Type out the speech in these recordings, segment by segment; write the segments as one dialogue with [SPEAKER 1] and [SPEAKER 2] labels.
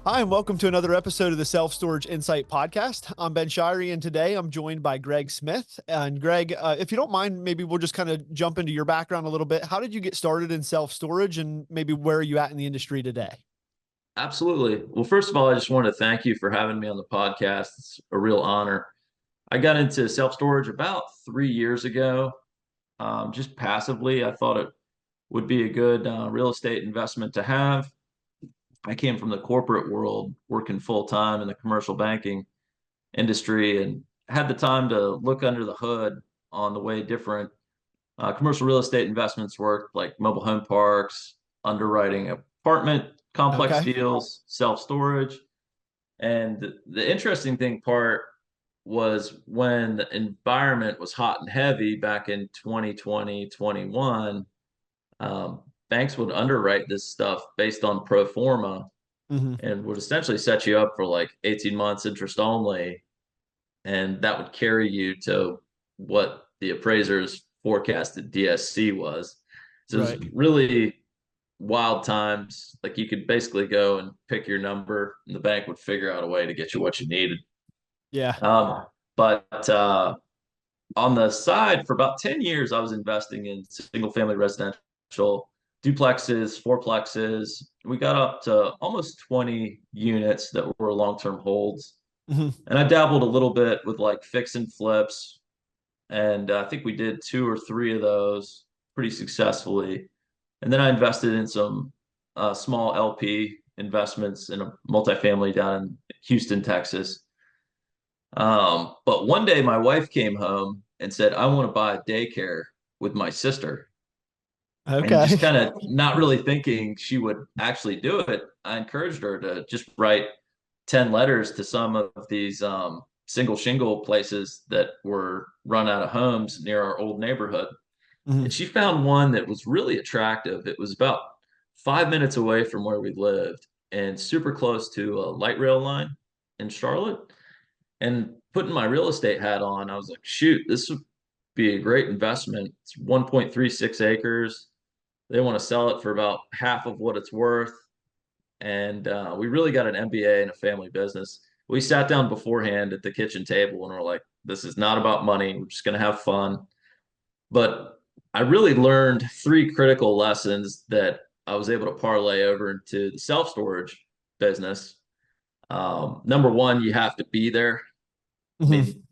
[SPEAKER 1] Hi, and welcome to another episode of the Self Storage Insight Podcast. I'm Ben Shirey, and today I'm joined by Greg Smith. And Greg, if you don't mind, maybe we'll just kind of jump into your background a little bit. How did you get started in self storage, and maybe where are you at in the industry today?
[SPEAKER 2] Absolutely. Well, first of all, I just want to thank you for having me on the podcast. It's a real honor. I got into self storage about 3 years ago, just passively. I thought it would be a good real estate investment to have. I came from the corporate world, working full time in the commercial banking industry, and had the time to look under the hood on the way different commercial real estate investments work, like mobile home parks, underwriting apartment complex
[SPEAKER 1] Okay.
[SPEAKER 2] deals, self storage. And the interesting thing part was when the environment was hot and heavy back in 2020, 21, banks would underwrite this stuff based on pro forma
[SPEAKER 1] Hmm.
[SPEAKER 2] and would essentially set you up for like 18 months interest only. And that would carry you to what the appraisers forecasted DSC was. So it was
[SPEAKER 1] Right.
[SPEAKER 2] really wild times. Like you could basically go and pick your number, and the bank would figure out a way to get you what you needed.
[SPEAKER 1] Yeah.
[SPEAKER 2] But on the side, for about 10 years, I was investing in single family residential duplexes, fourplexes. We got up to almost 20 units that were long term holds.
[SPEAKER 1] Hmm.
[SPEAKER 2] And I dabbled a little bit with like fix and flips. And I think we did two or three of those pretty successfully. And then I invested in some small LP investments in a multifamily down in Houston, Texas. But one day my wife came home and said, I want to buy a daycare with my sister. And
[SPEAKER 1] Okay.
[SPEAKER 2] just kind of not really thinking she would actually do it, I encouraged her to just write 10 letters to some of these single shingle places that were run out of homes near our old neighborhood.
[SPEAKER 1] Hmm.
[SPEAKER 2] And she found one that was really attractive. It was about 5 minutes away from where we lived and super close to a light rail line in Charlotte. And putting my real estate hat on, I was like, shoot, this would be a great investment. It's 1.36 acres. They want to sell it for about half of what it's worth. And we really got an MBA in a family business. We sat down beforehand at the kitchen table and we're like, this is not about money. We're just going to have fun. But I really learned three critical lessons that I was able to parlay over into the self storage business. Number one, you have to be there. I
[SPEAKER 1] Hmm.
[SPEAKER 2] mean,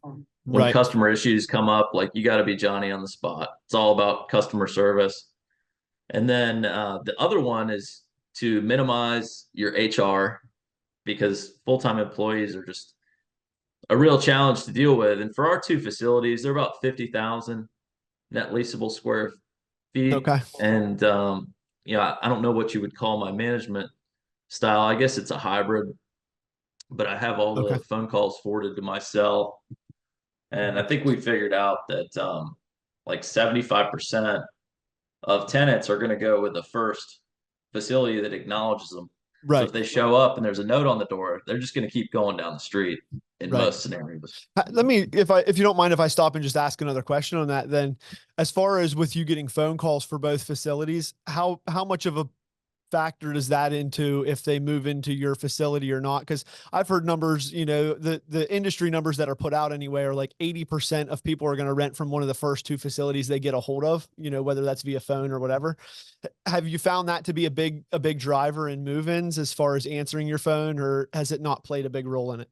[SPEAKER 2] when
[SPEAKER 1] Right.
[SPEAKER 2] customer issues come up, like you got to be Johnny on the spot. It's all about customer service. And then the other one is to minimize your HR because full-time employees are just a real challenge to deal with. And for our two facilities, they're about 50,000 net leasable square feet.
[SPEAKER 1] Okay.
[SPEAKER 2] And I don't know what you would call my management style. I guess it's a hybrid, but I have all
[SPEAKER 1] Okay.
[SPEAKER 2] the phone calls forwarded to my cell. And I think we figured out that like 75% of tenants are going to go with the first facility that acknowledges them. So if
[SPEAKER 1] Right.
[SPEAKER 2] they show up and there's a note on the door, they're just going to keep going down the street in
[SPEAKER 1] Right.
[SPEAKER 2] most scenarios.
[SPEAKER 1] Let me, if you don't mind, if I stop and just ask another question on that, then as far as with you getting phone calls for both facilities, how much of a factor does that into if they move into your facility or not? Because I've heard numbers, the industry numbers that are put out anyway are like 80% of people are going to rent from one of the first two facilities they get a hold of, whether that's via phone or whatever. Have you found that to be a big driver in move-ins as far as answering your phone, or has it not played a big role in it?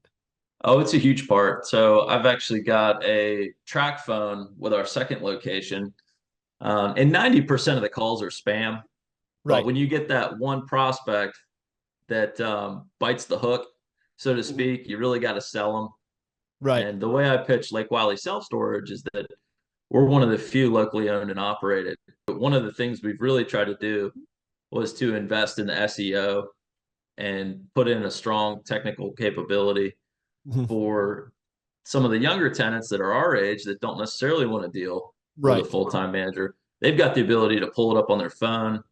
[SPEAKER 2] Oh, it's a huge part. So I've actually got a track phone with our second location, and 90% of the calls are spam. But
[SPEAKER 1] Right.
[SPEAKER 2] when you get that one prospect that bites the hook, so to
[SPEAKER 1] Mhm.
[SPEAKER 2] speak, you really got to sell them.
[SPEAKER 1] Right.
[SPEAKER 2] And the way I pitch Lake Wiley Self Storage is that we're one of the few locally owned and operated. But one of the things we've really tried to do was to invest in the SEO and put in a strong technical capability
[SPEAKER 1] Mhm.
[SPEAKER 2] for some of the younger tenants that are our age that don't necessarily want to deal with a
[SPEAKER 1] Right.
[SPEAKER 2] full-time manager. They've got the ability to pull it up on their phone,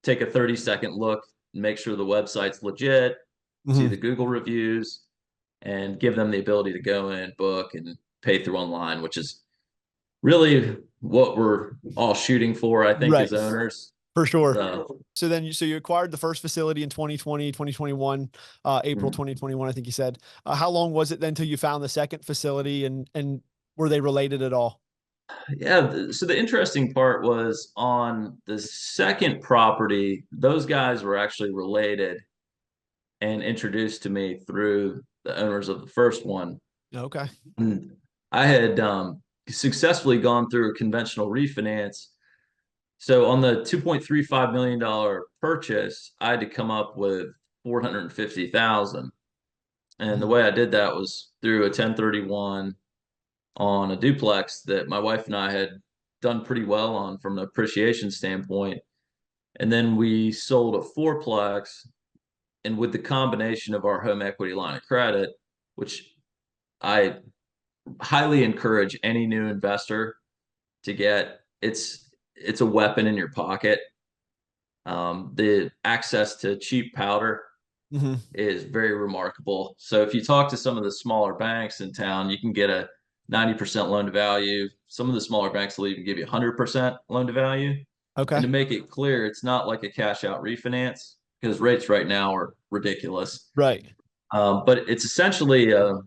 [SPEAKER 2] take a 30-second look, make sure the website's legit, see
[SPEAKER 1] Mhm.
[SPEAKER 2] the Google reviews, and give them the ability to go in, book, and pay through online, which is really what we're all shooting for, I think,
[SPEAKER 1] Right.
[SPEAKER 2] as owners.
[SPEAKER 1] For sure.
[SPEAKER 2] So
[SPEAKER 1] So then you acquired the first facility in 2020, 2021, April
[SPEAKER 2] mm,
[SPEAKER 1] 2021, I think you said. How long was it then till you found the second facility, and were they related at all?
[SPEAKER 2] yeah, so the interesting part was on the second property, those guys were actually related and introduced to me through the owners of the first one.
[SPEAKER 1] Okay.
[SPEAKER 2] And I had successfully gone through a conventional refinance. So on the $2.35 million purchase, I had to come up with 450,000. And the
[SPEAKER 1] Mhm.
[SPEAKER 2] way I did that was through a 1031 on a duplex that my wife and I had done pretty well on from an appreciation standpoint. And then we sold a fourplex, and with the combination of our home equity line of credit, which I highly encourage any new investor to get, it's a weapon in your pocket. The access to cheap powder
[SPEAKER 1] Mhm.
[SPEAKER 2] is very remarkable. So if you talk to some of the smaller banks in town, you can get a 90% loan to value. Some of the smaller banks will even give you 100% loan to value. And to
[SPEAKER 1] Okay.
[SPEAKER 2] make it clear, it's not like a cash out refinance because rates right now are ridiculous.
[SPEAKER 1] Right.
[SPEAKER 2] But it's essentially a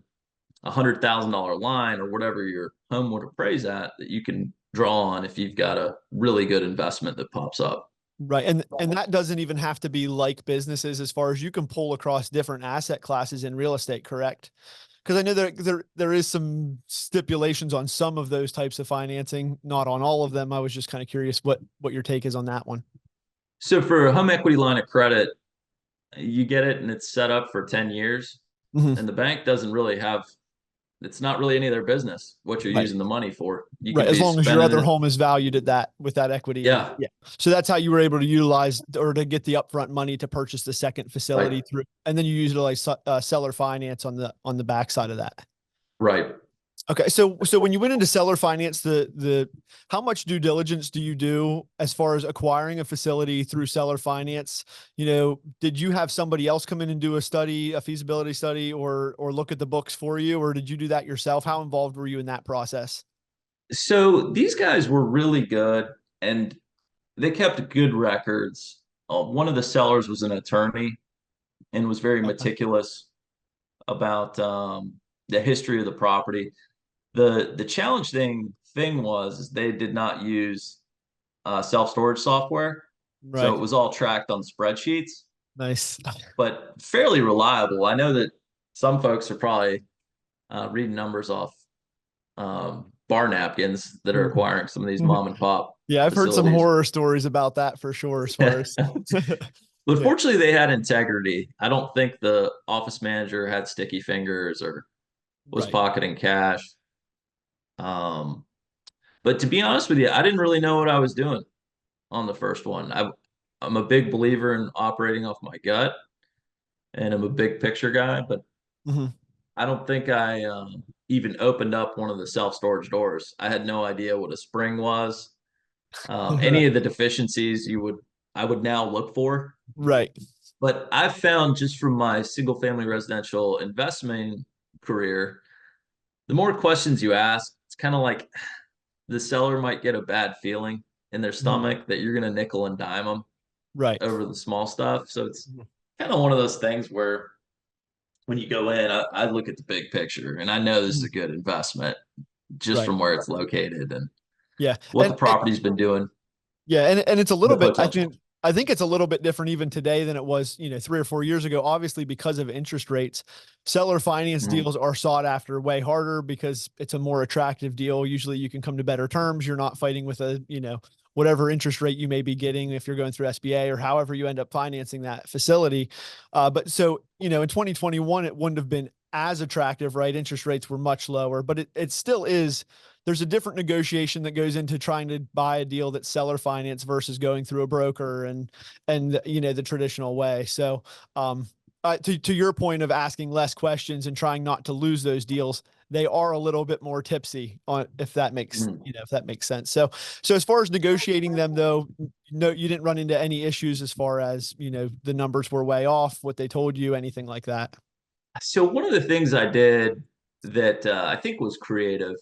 [SPEAKER 2] $100,000 line or whatever your home would appraise at that you can draw on if you've got a really good investment that pops up.
[SPEAKER 1] Right. And that doesn't even have to be like businesses as far as you can pull across different asset classes in real estate, correct? Because I know there is some stipulations on some of those types of financing, not on all of them. I was just kind of curious what your take is on that one.
[SPEAKER 2] So for a home equity line of credit, you get it and it's set up for 10 years,
[SPEAKER 1] Mhm.
[SPEAKER 2] and the bank doesn't really have, it's not really any of their business what you're
[SPEAKER 1] Right.
[SPEAKER 2] using the money for. You
[SPEAKER 1] Right.
[SPEAKER 2] could
[SPEAKER 1] As
[SPEAKER 2] be
[SPEAKER 1] long as your
[SPEAKER 2] spending
[SPEAKER 1] other
[SPEAKER 2] it.
[SPEAKER 1] home is valued at that with that equity in it.
[SPEAKER 2] Yeah,
[SPEAKER 1] Yeah. So that's how you were able to utilize or to get the upfront money to purchase the second
[SPEAKER 2] right,
[SPEAKER 1] facility through, and then you utilize seller finance on the backside of that.
[SPEAKER 2] right.
[SPEAKER 1] Okay, so when you went into seller finance, the how much due diligence do you do as far as acquiring a facility through seller finance? You know, did you have somebody else come in and do a study, a feasibility study, or look at the books for you, or did you do that yourself? How involved were you in that process?
[SPEAKER 2] So these guys were really good and they kept good records. One of the sellers was an attorney and was very
[SPEAKER 1] Okay.
[SPEAKER 2] meticulous about the history of the property. The challenging thing was is they did not use self-storage software, so
[SPEAKER 1] Right.
[SPEAKER 2] it was all tracked on spreadsheets,
[SPEAKER 1] Nice.
[SPEAKER 2] but fairly reliable. I know that some folks are probably reading numbers off bar napkins that are acquiring some of these mom and pop
[SPEAKER 1] Yeah, I've heard some
[SPEAKER 2] facilities.
[SPEAKER 1] horror stories about that for sure, as far as
[SPEAKER 2] But
[SPEAKER 1] yeah.
[SPEAKER 2] fortunately, they had integrity. I don't think the office manager had sticky fingers or was
[SPEAKER 1] Right.
[SPEAKER 2] pocketing cash. Um, but to be honest with you, I didn't really know what I was doing on the first one. I'm a big believer in operating off my gut, and I'm a big picture guy, but
[SPEAKER 1] Mhm.
[SPEAKER 2] I don't think I even opened up one of the self-storage doors. I had no idea what a spring was. Any of the deficiencies I would now look for.
[SPEAKER 1] Right.
[SPEAKER 2] But I've found just from my single family residential investment career, the more questions you ask, it's kind of like the seller might get a bad feeling in their
[SPEAKER 1] Mhm.
[SPEAKER 2] stomach that you're going to nickel and dime them
[SPEAKER 1] Right.
[SPEAKER 2] over the small stuff. So it's
[SPEAKER 1] Mhm.
[SPEAKER 2] kind of one of those things where when you go in, I look at the big picture and I know this is
[SPEAKER 1] Mhm.
[SPEAKER 2] a good investment just
[SPEAKER 1] Right.
[SPEAKER 2] from where it's located and
[SPEAKER 1] Yeah.
[SPEAKER 2] what the property's been doing,
[SPEAKER 1] Yeah, and it's a
[SPEAKER 2] the
[SPEAKER 1] little bit.
[SPEAKER 2] potential.
[SPEAKER 1] I think it's a little bit different even today than it was, 3 or 4 years ago. Obviously, because of interest rates, seller finance
[SPEAKER 2] Mm,
[SPEAKER 1] deals are sought after way harder because it's a more attractive deal. Usually, you can come to better terms. You're not fighting with whatever interest rate you may be getting if you're going through SBA or however you end up financing that facility. But so in 2021, it wouldn't have been as attractive, right? Interest rates were much lower, but it still is. There's a different negotiation that goes into trying to buy a deal that's seller finance versus going through a broker and the traditional way. So to your point of asking less questions and trying not to lose those deals, they are a little bit more tipsy on if that makes
[SPEAKER 2] mm.
[SPEAKER 1] if that makes sense. So as far as negotiating them though, no, you didn't run into any issues as far as the numbers were way off, what they told you, anything like that.
[SPEAKER 2] So one of the things I did that I think was creative,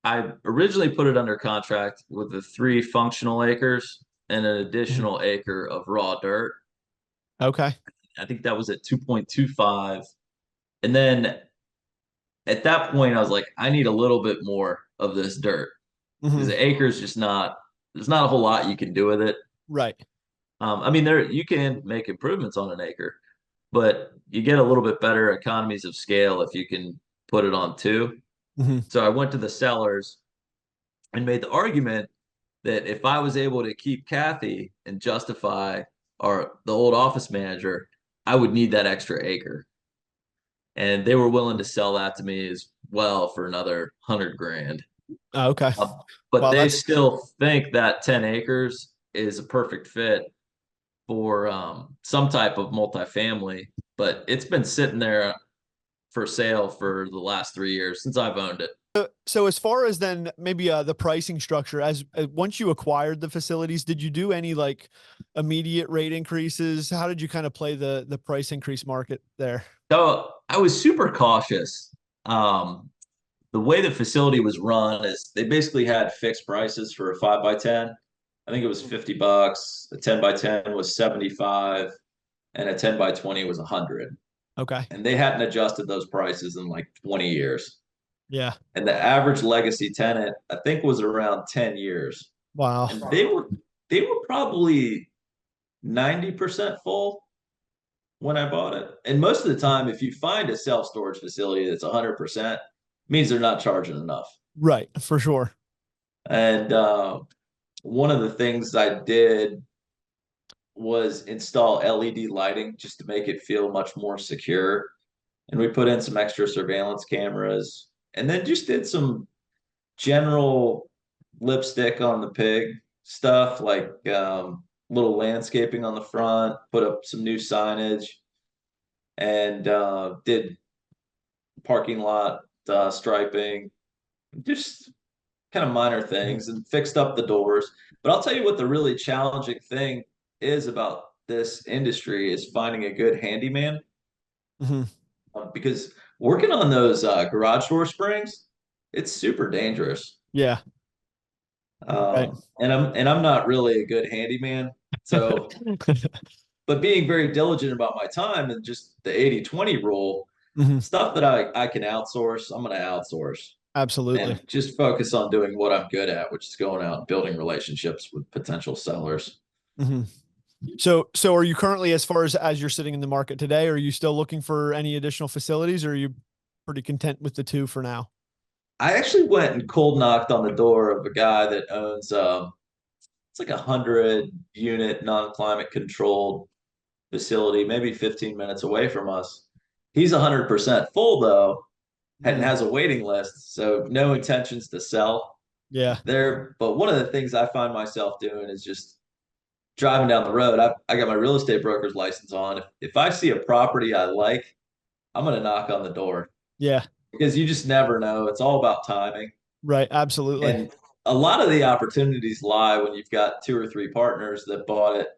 [SPEAKER 2] I originally put it under contract with the 3 functional acres. and an
[SPEAKER 1] Mhm.
[SPEAKER 2] additional acre of raw dirt.
[SPEAKER 1] Okay.
[SPEAKER 2] I think that was at 2.25. And then at that point, I was like, I need a little bit more of this dirt because
[SPEAKER 1] Hmm.
[SPEAKER 2] the acre is just not, there's not a whole lot you can do with it.
[SPEAKER 1] Right.
[SPEAKER 2] I mean, there you can make improvements on an acre, but you get a little bit better economies of scale if you can put it on two.
[SPEAKER 1] Hmm.
[SPEAKER 2] So I went to the sellers and made the argument that if I was able to keep Kathy and justify the old office manager, I would need that extra acre. And they were willing to sell that to me as well for another 100 grand.
[SPEAKER 1] Oh, okay.
[SPEAKER 2] But
[SPEAKER 1] Wow,
[SPEAKER 2] they
[SPEAKER 1] that's
[SPEAKER 2] still think that 10 acres is a perfect fit for some type of multifamily. But it's been sitting there for sale for the last 3 years since I've owned it.
[SPEAKER 1] so. As far as then maybe the pricing structure, as once you acquired the facilities, did you do any like immediate rate increases? How did you kind of play the price increase market there?
[SPEAKER 2] So I was super cautious. Um, the way the facility was run is they basically had fixed prices for a 5 by 10. I think it was $50. A 10 by 10 was 75, and a 10 by 20 was 100.
[SPEAKER 1] Okay.
[SPEAKER 2] And they hadn't adjusted those prices in like 20 years.
[SPEAKER 1] Yeah.
[SPEAKER 2] And the average legacy tenant, I think, was around 10 years.
[SPEAKER 1] Wow.
[SPEAKER 2] And they were probably 90% full when I bought it. And most of the time, if you find a self-storage facility that's 100%, means they're not charging enough.
[SPEAKER 1] Right. For sure.
[SPEAKER 2] And one of the things I did was install LED lighting just to make it feel much more secure. And we put in some extra surveillance cameras and then just did some general lipstick on the pig stuff, like little landscaping on the front, put up some new signage, and did parking lot striping, just kind of minor
[SPEAKER 1] Mhm.
[SPEAKER 2] things, and fixed up the doors. But I'll tell you what the really challenging thing is about this industry is finding a good handyman,
[SPEAKER 1] Mhm.
[SPEAKER 2] because working on those garage door springs, it's super dangerous.
[SPEAKER 1] Yeah. Right.
[SPEAKER 2] And I'm not really a good handyman. So, but being very diligent about my time and just the 80/20 rule,
[SPEAKER 1] Mhm.
[SPEAKER 2] stuff that I can outsource, I'm going to outsource
[SPEAKER 1] Absolutely.
[SPEAKER 2] and just focus on doing what I'm good at, which is going out and building relationships with potential sellers.
[SPEAKER 1] Mhm. So are you currently, as far as you're sitting in the market today, are you still looking for any additional facilities, or are you pretty content with the two for now?
[SPEAKER 2] I actually went and cold knocked on the door of a guy that owns it's like 100 unit non-climate controlled facility, maybe 15 minutes away from us. He's 100% full though, and
[SPEAKER 1] Mhm.
[SPEAKER 2] has a waiting list, so no intentions to sell
[SPEAKER 1] Yeah.
[SPEAKER 2] there. But one of the things I find myself doing is just driving down the road. I got my real estate broker's license on. If I see a property I like, I'm going to knock on the door
[SPEAKER 1] Yeah.
[SPEAKER 2] because you just never know. It's all about timing.
[SPEAKER 1] Right. Absolutely.
[SPEAKER 2] And a lot of the opportunities lie when you've got two or three partners that bought it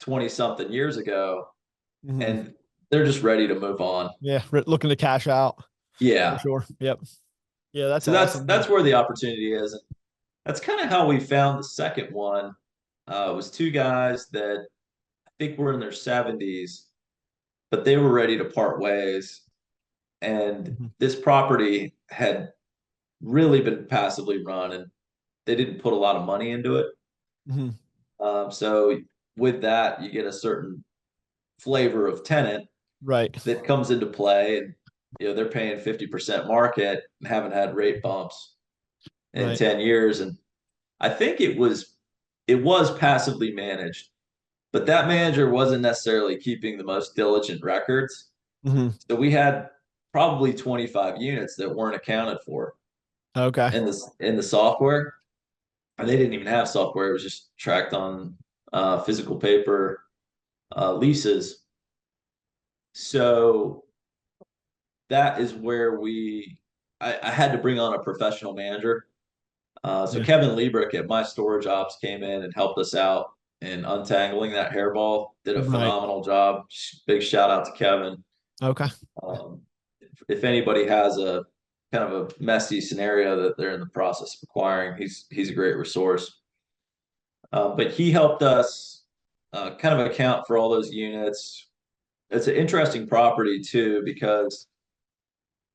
[SPEAKER 2] 20 something years ago
[SPEAKER 1] Mhm.
[SPEAKER 2] and they're just ready to move on.
[SPEAKER 1] Yeah. Looking to cash out for
[SPEAKER 2] Yeah.
[SPEAKER 1] sure. Yep. Yeah. That's
[SPEAKER 2] So that's
[SPEAKER 1] awesome. Yeah.
[SPEAKER 2] that's where the opportunity is. And that's kind of how we found the second one. It was two guys that I think were in their 70s, but they were ready to part ways. And
[SPEAKER 1] Mhm.
[SPEAKER 2] this property had really been passively run and they didn't put a lot of money into it.
[SPEAKER 1] Mhm.
[SPEAKER 2] So with that, you get a certain flavor of tenant
[SPEAKER 1] Right.
[SPEAKER 2] that comes into play. And they're paying 50% market and haven't had rate bumps in
[SPEAKER 1] Right.
[SPEAKER 2] 10 years. And I think it was passively managed, but that manager wasn't necessarily keeping the most diligent records.
[SPEAKER 1] Mhm.
[SPEAKER 2] So we had probably 25 units that weren't accounted for
[SPEAKER 1] Okay.
[SPEAKER 2] in the software. And they didn't even have software. It was just tracked on physical paper leases. So that is where I had to bring on a professional manager. So
[SPEAKER 1] Yeah.
[SPEAKER 2] Kevin Liebrick at My Storage Ops came in and helped us out in untangling that hairball. Did a
[SPEAKER 1] Right.
[SPEAKER 2] phenomenal job. Big shout out to Kevin.
[SPEAKER 1] Okay.
[SPEAKER 2] Um, if anybody has a kind of a messy scenario that they're in the process of acquiring, he's a great resource.
[SPEAKER 3] But he helped us kind of account for all those units. It's an interesting property too because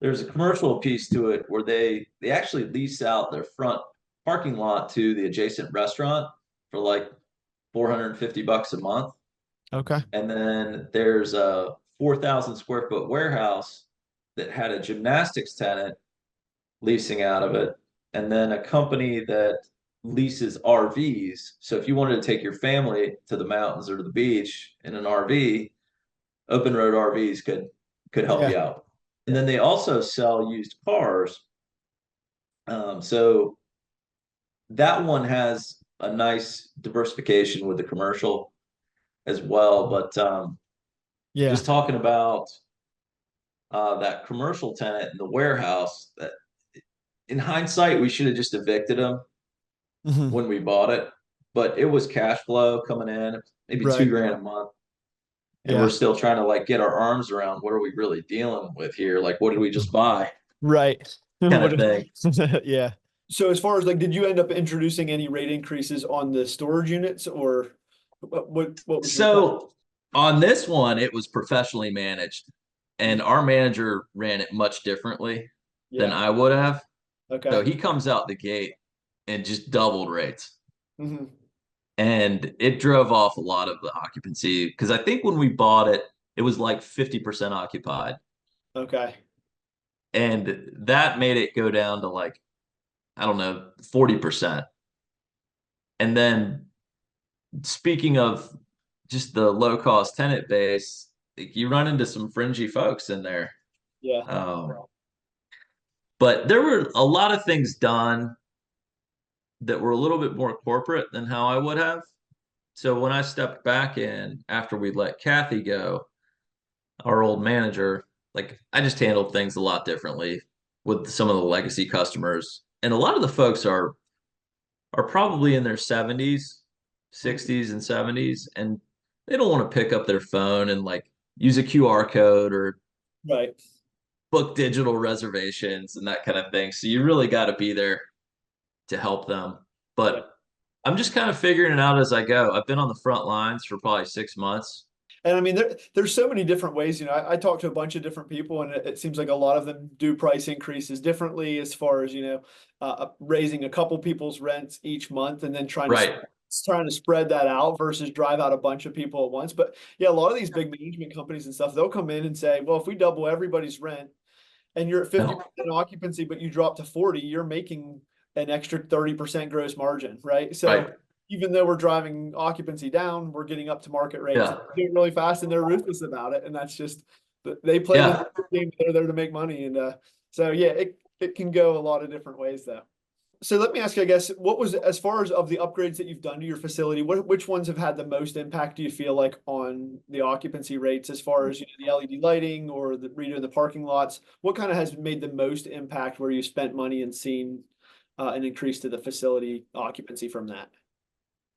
[SPEAKER 3] there's a commercial piece to it where they actually lease out their front parking lot to the adjacent restaurant for like $450 a month.
[SPEAKER 1] Okay.
[SPEAKER 3] And then there's a 4,000 square foot warehouse that had a gymnastics tenant leasing out of it. And then a company that leases RVs. So if you wanted to take your family to the mountains or to the beach in an RV, open road RVs could help
[SPEAKER 1] Yeah.
[SPEAKER 3] you out. And then they also sell used cars. So that one has a nice diversification with the commercial as well. But
[SPEAKER 1] Yeah.
[SPEAKER 3] just talking about that commercial tenant in the warehouse, that in hindsight, we should have just evicted him
[SPEAKER 1] Hmm.
[SPEAKER 3] when we bought it, but it was cash flow coming in, maybe
[SPEAKER 1] Right.
[SPEAKER 3] 2 grand a month. And we're
[SPEAKER 1] Yeah.
[SPEAKER 3] still trying to like get our arms around what are we really dealing with here? Like, what did we just buy?
[SPEAKER 1] Right.
[SPEAKER 3] Kind
[SPEAKER 1] What
[SPEAKER 3] of thing.
[SPEAKER 1] yeah. So as far as like, did you end up introducing any rate increases on the storage units, or what was your thought?
[SPEAKER 2] So on this one, it was professionally managed, and
[SPEAKER 1] Mhm.
[SPEAKER 2] our manager ran it much differently than
[SPEAKER 1] Yeah.
[SPEAKER 2] I would have. So
[SPEAKER 1] Okay.
[SPEAKER 2] he comes out the gate and just doubled rates.
[SPEAKER 1] Hmm.
[SPEAKER 2] And it drove off a lot of the occupancy because I think when we bought it, it was like 50% occupied.
[SPEAKER 1] Okay.
[SPEAKER 2] And that made it go down to like, I don't know, 40%. And then speaking of just the low cost tenant base, you run into some fringy folks in there.
[SPEAKER 1] Yeah.
[SPEAKER 2] Um, but there were a lot of things done that were a little bit more corporate than how I would have. So when I stepped back in after we let Kathy go, our old manager, like I just handled things a lot differently with some of the legacy customers. And a lot of the folks are probably in their 70s,
[SPEAKER 1] Mhm.
[SPEAKER 2] 60s and 70s and they don't want to pick up their phone and like use a QR code or
[SPEAKER 1] Right.
[SPEAKER 2] book digital reservations and that kind of thing. So you really got to be there to help them.
[SPEAKER 1] Yeah.
[SPEAKER 2] But I'm just kind of figuring it out as I go. I've been on the front lines for probably 6 months.
[SPEAKER 1] And I mean, there's so many different ways. I talked to a bunch of different people, and it seems like a lot of them do price increases differently as far as, raising a couple people's rents each month and then
[SPEAKER 2] Right.
[SPEAKER 1] trying to spread that out versus drive out a bunch of people at once. But yeah, a lot of these big management companies and stuff, they'll come in and say, well, if we double everybody's rent and you're at
[SPEAKER 2] No.
[SPEAKER 1] 50% occupancy, but you drop to 40, you're making an extra 30% gross margin, right? So
[SPEAKER 2] Right.
[SPEAKER 1] even though we're driving occupancy down, we're getting up to market rates.
[SPEAKER 2] Yeah.
[SPEAKER 1] They're doing really fast and they're ruthless about it. And that's just, they play the
[SPEAKER 2] Yeah.
[SPEAKER 1] game. They're there to make money. And so, yeah, it can go a lot of different ways though. So let me ask you, I guess, what was, as far as of the upgrades that you've done to your facility, which ones have had the most impact, do you feel like, on the occupancy rates, as far as, the LED lighting or the redoing the parking lots? What kind of has made the most impact where you spent money and seen an increase to the facility occupancy from that?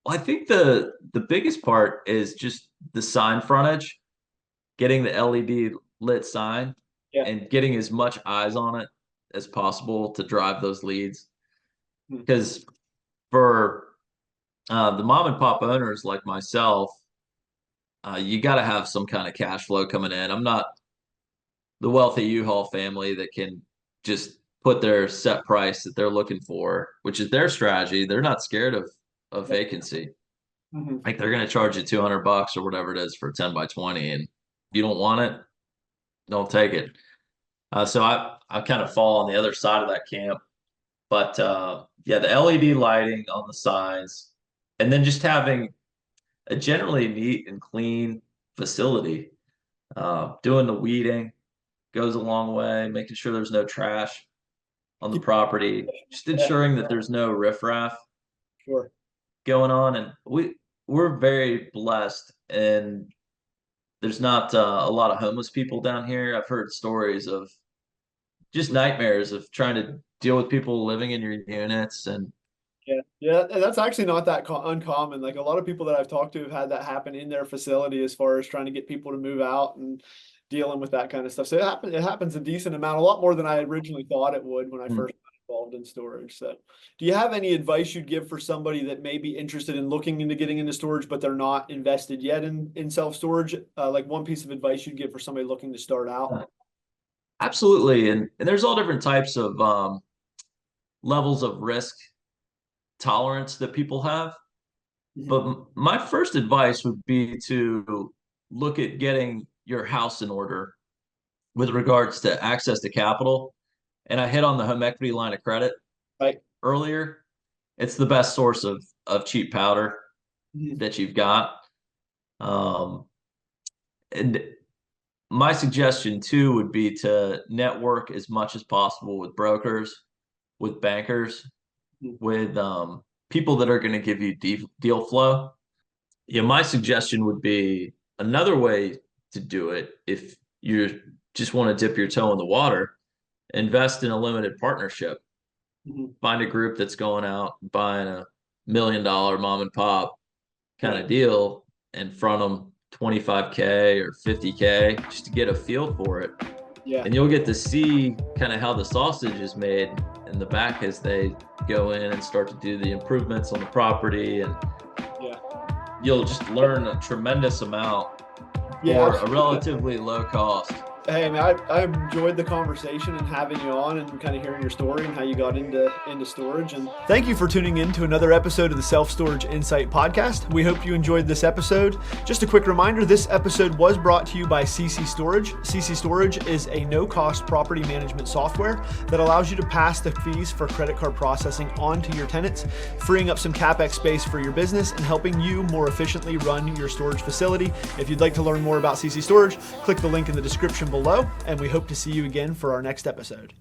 [SPEAKER 2] Well, I think the biggest part is just the sign frontage, getting the LED lit sign
[SPEAKER 1] Yeah.
[SPEAKER 2] and getting as much eyes on it as possible to drive those leads.
[SPEAKER 1] Hmm.
[SPEAKER 2] Because for the mom and pop owners like myself, you got to have some kind of cash flow coming in. I'm not the wealthy U-Haul family that can just put their set price that they're looking for, which is their strategy. They're not scared of
[SPEAKER 1] Yep.
[SPEAKER 2] vacancy.
[SPEAKER 1] Hmm.
[SPEAKER 2] Like they're going to charge you $200 or whatever it is for 10 by 20. And if you don't want it, don't take it. So I kind of fall on the other side of that camp. But yeah, the LED lighting on the signs, and then just having a generally neat and clean facility. Doing the weeding goes a long way, making sure there's no trash on the
[SPEAKER 1] Keep,
[SPEAKER 2] property, just
[SPEAKER 1] yeah,
[SPEAKER 2] ensuring that there's no riffraff
[SPEAKER 1] sure.
[SPEAKER 2] going on. And we're very blessed, and there's not a lot of homeless people down here. I've heard stories of just nightmares of trying to deal with people living in your units and
[SPEAKER 1] Yeah, yeah, and that's actually not that uncommon. Like, a lot of people that I've talked to have had that happen in their facility, as far as trying to get people to move out and dealing with that kind of stuff. So it happens a decent amount, a lot more than I originally thought it would when I
[SPEAKER 2] hmm.
[SPEAKER 1] first. involved in storage. So do you have any advice you'd give for somebody that may be interested in looking into getting into storage, but they're not invested yet in self-storage? Like one piece of advice you'd give for somebody looking to start out?
[SPEAKER 2] Absolutely. And there's all different types of levels of risk tolerance that people have. But my first advice would be to look at getting your house in order with regards to access to capital. And I hit on the home equity line of credit
[SPEAKER 1] Right.
[SPEAKER 2] earlier. It's the best source of cheap powder that you've got. And my suggestion too would be to network as much as possible with brokers, with bankers, with people that are going to give you deal flow. Yeah, my suggestion would be another way to do it if you just want to dip your toe in the water, invest in a limited partnership. Find a group that's going out and buying $1 million mom and pop kind of deal and front them 25K or 50K just to get a feel for it.
[SPEAKER 1] Yeah.
[SPEAKER 2] And you'll get to see kind of how the sausage is made in the back as they go in and start to do the improvements on the property. And you'll just learn a tremendous amount for a relatively low cost.
[SPEAKER 1] Hey, man, I enjoyed the conversation and having you on and kind of hearing your story and how you got into storage. And thank you for tuning in to another episode of the Self Storage Insight Podcast. We hope you enjoyed this episode. Just a quick reminder, this episode was brought to you by CC Storage. CC Storage is a no-cost property management software that allows you to pass the fees for credit card processing on to your tenants, freeing up some CapEx space for your business and helping you more efficiently run your storage facility. If you'd like to learn more about CC Storage, click the link in the description below, and we hope to see you again for our next episode.